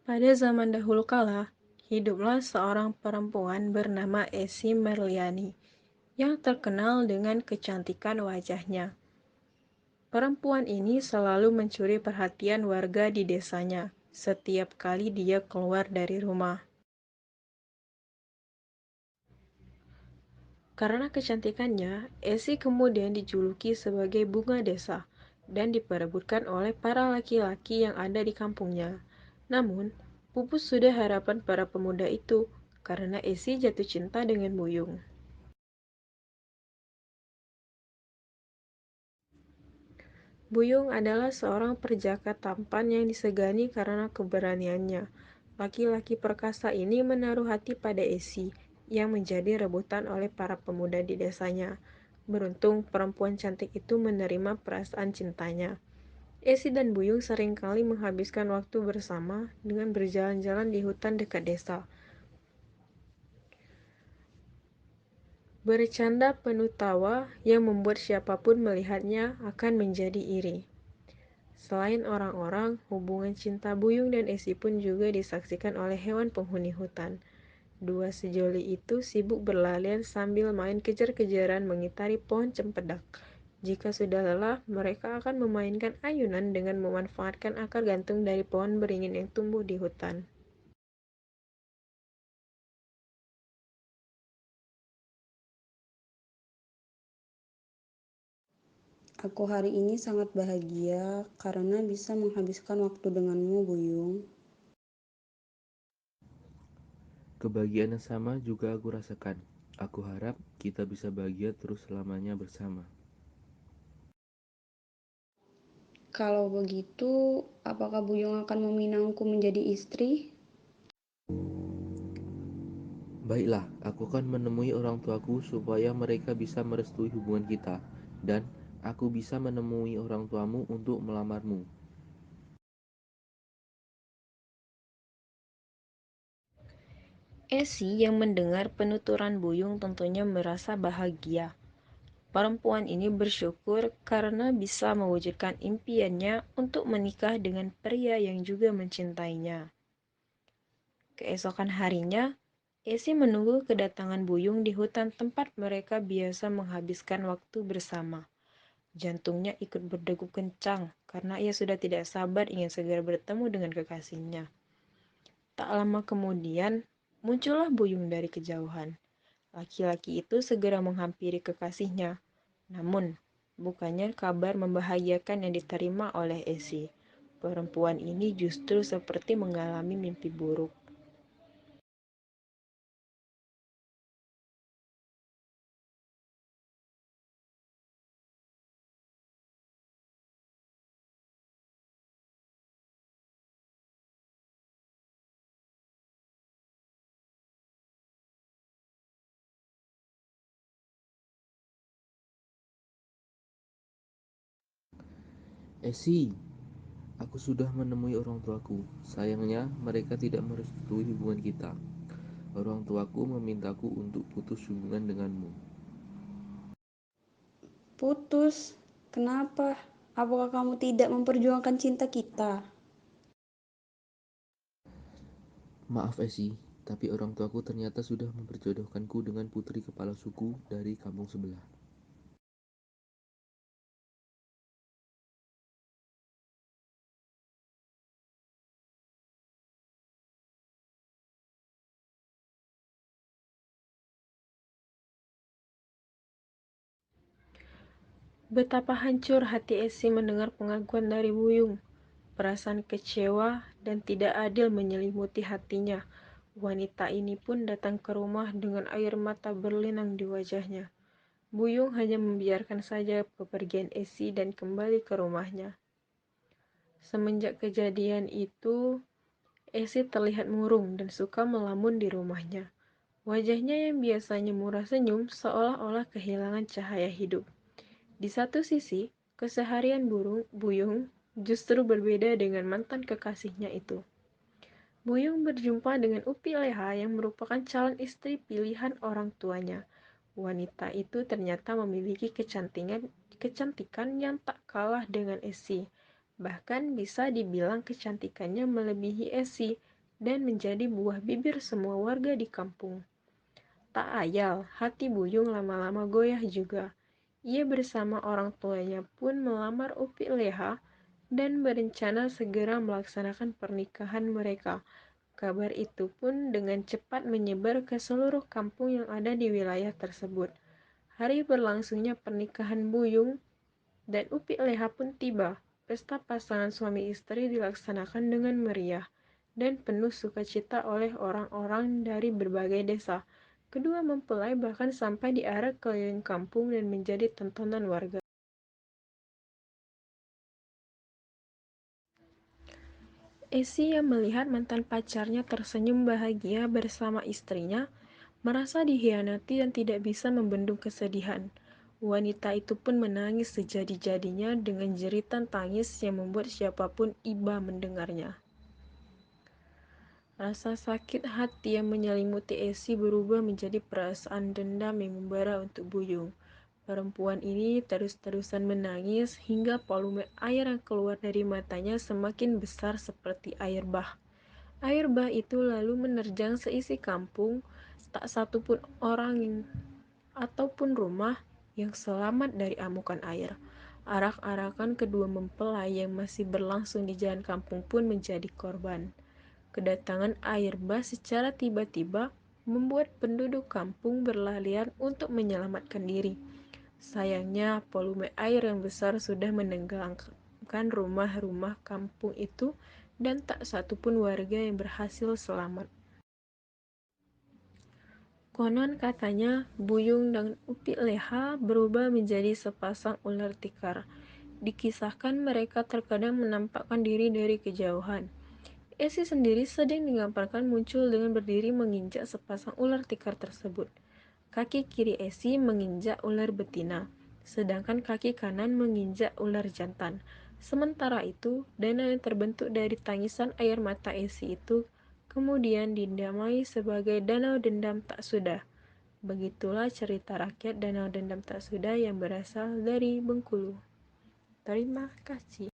Pada zaman dahulu kala, hiduplah seorang perempuan bernama Esi Merliani yang terkenal dengan kecantikan wajahnya. Perempuan ini selalu mencuri perhatian warga di desanya setiap kali dia keluar dari rumah. Karena kecantikannya, Esi kemudian dijuluki sebagai bunga desa dan diperebutkan oleh para laki-laki yang ada di kampungnya. Namun, pupus sudah harapan para pemuda itu karena Esi jatuh cinta dengan Buyung. Buyung adalah seorang perjaka tampan yang disegani karena keberaniannya. Laki-laki perkasa ini menaruh hati pada Esi, yang menjadi rebutan oleh para pemuda di desanya. Beruntung perempuan cantik itu menerima perasaan cintanya. Esi dan Buyung seringkali menghabiskan waktu bersama dengan berjalan-jalan di hutan dekat desa. Bercanda penuh tawa yang membuat siapapun melihatnya akan menjadi iri. Selain orang-orang, hubungan cinta Buyung dan Esi pun juga disaksikan oleh hewan penghuni hutan. Dua sejoli itu sibuk berlarian sambil main kejar-kejaran mengitari pohon cempedak. Jika sudah lelah, mereka akan memainkan ayunan dengan memanfaatkan akar gantung dari pohon beringin yang tumbuh di hutan. Aku hari ini sangat bahagia karena bisa menghabiskan waktu denganmu, Buyung. Kebahagiaan yang sama juga aku rasakan. Aku harap kita bisa bahagia terus selamanya bersama. Kalau begitu, apakah Buyung akan meminangku menjadi istri? Baiklah, aku akan menemui orang tuaku supaya mereka bisa merestui hubungan kita, dan aku bisa menemui orang tuamu untuk melamarmu. Esi yang mendengar penuturan Buyung tentunya merasa bahagia. Perempuan ini bersyukur karena bisa mewujudkan impiannya untuk menikah dengan pria yang juga mencintainya. Keesokan harinya, Esi menunggu kedatangan Buyung di hutan tempat mereka biasa menghabiskan waktu bersama. Jantungnya ikut berdegup kencang karena ia sudah tidak sabar ingin segera bertemu dengan kekasihnya. Tak lama kemudian, muncullah Buyung dari kejauhan. Laki-laki itu segera menghampiri kekasihnya. Namun, bukannya kabar membahagiakan yang diterima oleh Esi. Perempuan ini justru seperti mengalami mimpi buruk. Esi, aku sudah menemui orang tuaku. Sayangnya, mereka tidak merestui hubungan kita. Orang tuaku memintaku untuk putus hubungan denganmu. Putus? Kenapa? Apakah kamu tidak memperjuangkan cinta kita? Maaf Esi, tapi orang tuaku ternyata sudah memperjodohkanku dengan putri kepala suku dari kampung sebelah. Betapa hancur hati Esi mendengar pengakuan dari Wuyung. Perasaan kecewa dan tidak adil menyelimuti hatinya. Wanita ini pun datang ke rumah dengan air mata berlinang di wajahnya. Buyung hanya membiarkan saja kepergian Esi dan kembali ke rumahnya. Semenjak kejadian itu, Esi terlihat murung dan suka melamun di rumahnya. Wajahnya yang biasanya murah senyum seolah-olah kehilangan cahaya hidup. Di satu sisi, keseharian Buyung justru berbeda dengan mantan kekasihnya itu. Buyung berjumpa dengan Upi Leha yang merupakan calon istri pilihan orang tuanya. Wanita itu ternyata memiliki kecantikan yang tak kalah dengan Esi. Bahkan bisa dibilang kecantikannya melebihi Esi dan menjadi buah bibir semua warga di kampung. Tak ayal, hati Buyung lama-lama goyah juga. Ia bersama orang tuanya pun melamar Upi Leha dan berencana segera melaksanakan pernikahan mereka. Kabar itu pun dengan cepat menyebar ke seluruh kampung yang ada di wilayah tersebut. Hari berlangsungnya pernikahan Buyung dan Upi Leha pun tiba. Pesta pasangan suami istri dilaksanakan dengan meriah dan penuh sukacita oleh orang-orang dari berbagai desa. Kedua mempelai bahkan sampai diarak keliling kampung dan menjadi tontonan warga. Esi yang melihat mantan pacarnya tersenyum bahagia bersama istrinya, merasa dikhianati dan tidak bisa membendung kesedihan. Wanita itu pun menangis sejadi-jadinya dengan jeritan tangis yang membuat siapapun iba mendengarnya. Rasa sakit hati yang menyelimuti Esi berubah menjadi perasaan dendam yang membara untuk Buyung. Perempuan ini terus-terusan menangis hingga volume air yang keluar dari matanya semakin besar seperti air bah. Air bah itu lalu menerjang seisi kampung, tak satu pun orang ataupun rumah yang selamat dari amukan air. Arak-arakan kedua mempelai yang masih berlangsung di jalan kampung pun menjadi korban. Kedatangan air bah secara tiba-tiba membuat penduduk kampung berlarian untuk menyelamatkan diri. Sayangnya, volume air yang besar sudah menenggelamkan rumah-rumah kampung itu dan tak satu pun warga yang berhasil selamat. Konon katanya, Buyung dan Upi Leha berubah menjadi sepasang ular tikar. Dikisahkan mereka terkadang menampakkan diri dari kejauhan. Esi sendiri sering digambarkan muncul dengan berdiri menginjak sepasang ular tikar tersebut. Kaki kiri Esi menginjak ular betina, sedangkan kaki kanan menginjak ular jantan. Sementara itu, danau yang terbentuk dari tangisan air mata Esi itu kemudian dinamai sebagai Danau Dendam Tak Sudah. Begitulah cerita rakyat Danau Dendam Tak Sudah yang berasal dari Bengkulu. Terima kasih.